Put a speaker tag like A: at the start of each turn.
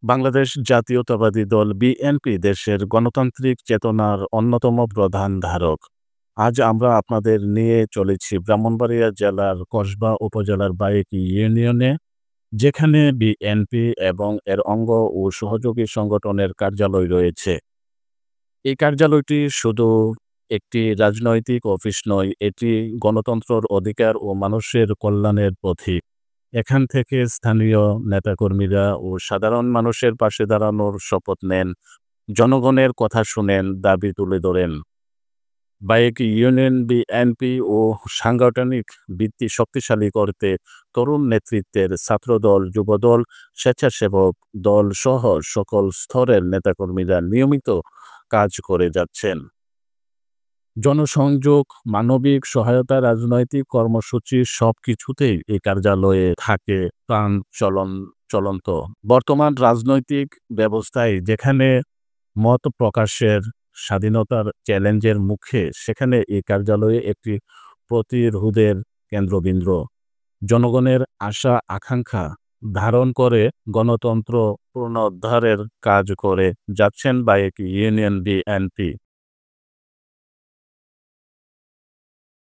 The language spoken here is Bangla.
A: বাংলাদেশ জাতীয়তাবাদী দল বিএনপি দেশের গণতান্ত্রিক চেতনার অন্যতম প্রধান ধারক। আজ আমরা আপনাদের নিয়ে চলেছি ব্রাহ্মণবাড়িয়া জেলার কসবা উপজেলার বায়েকি ইউনিয়নে, যেখানে বিএনপি এবং এর অঙ্গ ও সহযোগী সংগঠনের কার্যালয় রয়েছে। এই কার্যালয়টি শুধু একটি রাজনৈতিক অফিস নয়, এটি গণতন্ত্রের অধিকার ও মানুষের কল্যাণের প্রতীক। এখান থেকে স্থানীয় নেতাকর্মীরা ও সাধারণ মানুষের পাশে দাঁড়ানোর শপথ নেন, জনগণের কথা শুনেন, দাবি তুলে ধরেন। বায়েকি ইউনিয়ন বিএনপি ও সাংগঠনিক ভিত্তি শক্তিশালী করতে তরুণ নেতৃত্বের ছাত্রদল, যুবদল, স্বেচ্ছাসেবক দল সহ সকল স্তরের নেতাকর্মীরা নিয়মিত কাজ করে যাচ্ছেন। জনসংযোগ, মানবিক সহায়তা, রাজনৈতিক কর্মসূচি সবকিছুতেই এই কার্যালয়ে থাকে প্রাণ চলন্ত। বর্তমান রাজনৈতিক ব্যবস্থায় যেখানে মত প্রকাশের স্বাধীনতার চ্যালেঞ্জের মুখে, সেখানে এই কার্যালয়ে একটি প্রতিরোধের কেন্দ্রবিন্দু। জনগণের আশা আকাঙ্ক্ষা ধারণ করে গণতন্ত্র পুনরুদ্ধারের কাজ করে যাচ্ছেন বায়েকি ইউনিয়ন বিএনপি।